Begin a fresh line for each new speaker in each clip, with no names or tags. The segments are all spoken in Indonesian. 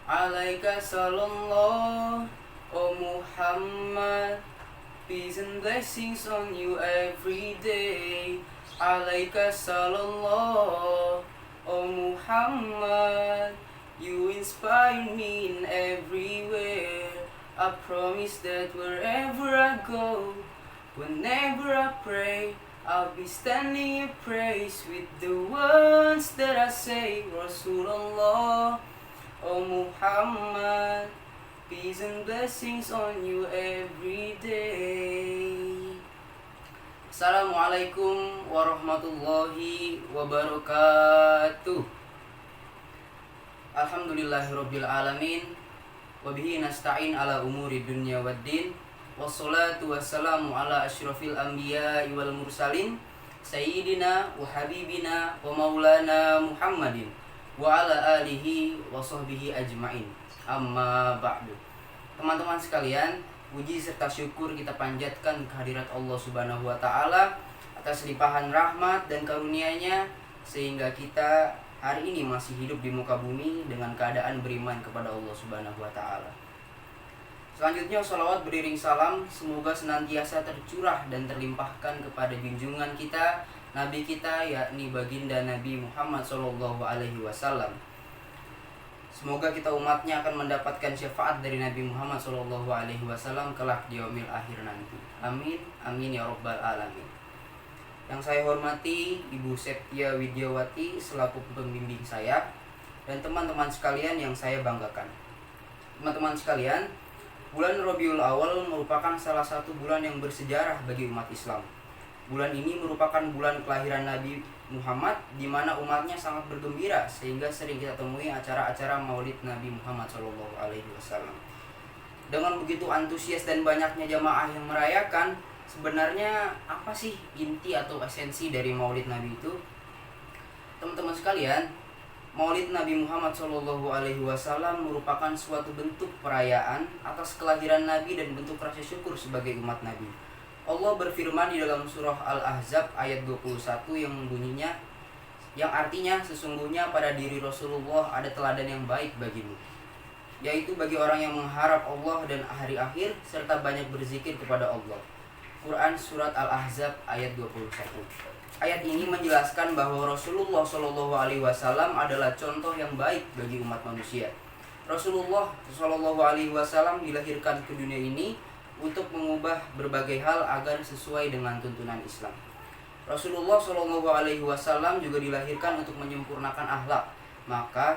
Alaika salallah, O Muhammad. Peace and blessings on you every day. Alaika salallah, O Muhammad. You inspire me in everywhere. I promise that wherever I go, whenever I pray, I'll be standing in praise with the words that I say. Rasulullah, O Muhammad, peace and blessings on you every day. Assalamualaikum warahmatullahi wabarakatuh. Alhamdulillahirabbil alamin. Wabihi nasta'in ala umuri dunya waddin. Wassalatu wassalamu ala asyrafil anbiya'i wal mursalin Sayyidina wa habibina wa maulana Muhammadin wa ala alihi wa sahbihi ajma'in. Amma ba'du. Teman-teman sekalian, puji serta syukur kita panjatkan kehadirat Allah Subhanahu wa taala atas limpahan rahmat dan karunia-Nya sehingga kita hari ini masih hidup di muka bumi dengan keadaan beriman kepada Allah Subhanahu wa taala. Selanjutnya sholawat beriring salam semoga senantiasa tercurah dan terlimpahkan kepada junjungan kita, Nabi kita, yakni baginda Nabi Muhammad SAW. Semoga kita umatnya akan mendapatkan syafaat dari Nabi Muhammad SAW kelak di yaumil akhir nanti. Amin, amin ya rabbal alamin. Yang saya hormati Ibu Septia Widyawati selaku pembimbing saya dan teman-teman sekalian yang saya banggakan. Teman-teman sekalian, bulan Rabiul Awal merupakan salah satu bulan yang bersejarah bagi umat Islam. Bulan ini merupakan bulan kelahiran Nabi Muhammad, di mana umatnya sangat bergembira sehingga sering kita temui acara-acara Maulid Nabi Muhammad SAW. Dengan begitu antusias dan banyaknya jamaah yang merayakan, sebenarnya apa sih inti atau esensi dari Maulid Nabi itu? Teman-teman sekalian, Maulid Nabi Muhammad SAW merupakan suatu bentuk perayaan atas kelahiran Nabi dan bentuk rasa syukur sebagai umat Nabi. Allah berfirman di dalam surah Al-Ahzab ayat 21 yang artinya sesungguhnya pada diri Rasulullah ada teladan yang baik bagimu, yaitu bagi orang yang mengharap Allah dan hari akhir serta banyak berzikir kepada Allah. Quran surat Al-Ahzab ayat 21. Ayat ini menjelaskan bahwa Rasulullah SAW adalah contoh yang baik bagi umat manusia. Rasulullah SAW dilahirkan ke dunia ini untuk mengubah berbagai hal agar sesuai dengan tuntunan Islam. Rasulullah SAW juga dilahirkan untuk menyempurnakan akhlak. Maka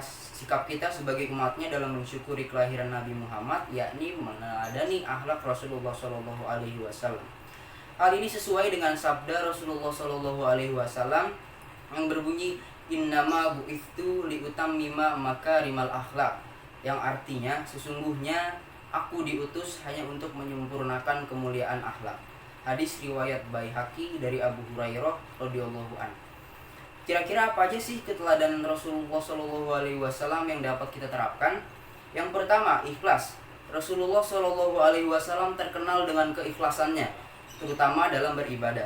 sikap kita sebagai umatnya dalam mensyukuri kelahiran Nabi Muhammad yakni meneladani akhlak Rasulullah SAW. Hal ini sesuai dengan sabda Rasulullah SAW yang berbunyi innama bu'ithtu liutammima makarimal akhlak, yang artinya sesungguhnya aku diutus hanya untuk menyempurnakan kemuliaan akhlak. Hadis riwayat Baihaqi dari Abu Hurairah radhiyallahu anhu. Kira-kira apa aja sih keteladanan Rasulullah SAW yang dapat kita terapkan? Yang pertama, ikhlas. Rasulullah SAW terkenal dengan keikhlasannya, terutama dalam beribadah.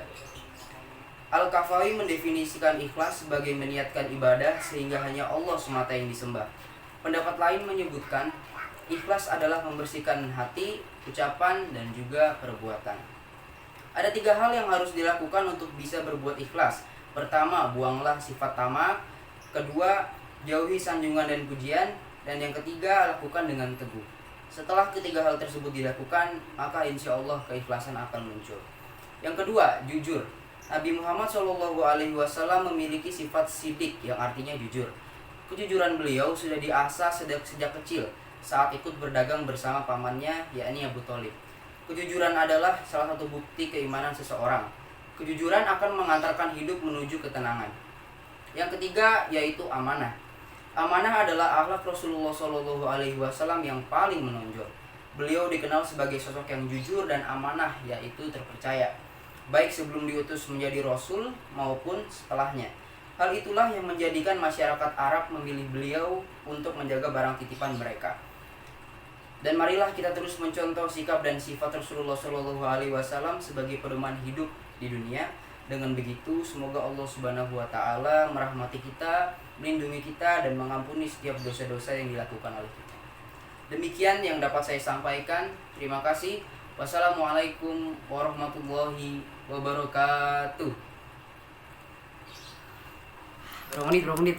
Al-Kafawi mendefinisikan ikhlas sebagai meniatkan ibadah sehingga hanya Allah semata yang disembah. Pendapat lain menyebutkan ikhlas adalah membersihkan hati, ucapan, dan juga perbuatan. Ada 3 hal yang harus dilakukan untuk bisa berbuat ikhlas. Pertama, buanglah sifat tamak. Kedua, jauhi sanjungan dan pujian. Dan yang ketiga, lakukan dengan teguh. Setelah ketiga hal tersebut dilakukan, maka insya Allah keikhlasan akan muncul. Yang kedua, jujur. Nabi Muhammad SAW memiliki sifat sidik yang artinya jujur. Kejujuran beliau sudah diasah sejak kecil saat ikut berdagang bersama pamannya, yakni Abu Thalib. Kejujuran adalah salah satu bukti keimanan seseorang. Kejujuran akan mengantarkan hidup menuju ketenangan. Yang ketiga yaitu amanah. Amanah adalah akhlak Rasulullah SAW yang paling menonjol. Beliau dikenal sebagai sosok yang jujur dan amanah, yaitu terpercaya, baik sebelum diutus menjadi Rasul maupun setelahnya. Hal itulah yang menjadikan masyarakat Arab memilih beliau untuk menjaga barang titipan mereka. Dan marilah kita terus mencontoh sikap dan sifat Rasulullah SAW sebagai pedoman hidup di dunia. Dengan begitu, semoga Allah Subhanahu wa taala merahmati kita melindungi kita dan mengampuni setiap dosa-dosa yang dilakukan oleh kita. Demikian yang dapat saya sampaikan. Terima kasih. Wassalamualaikum warahmatullahi wabarakatuh. Berapa menit?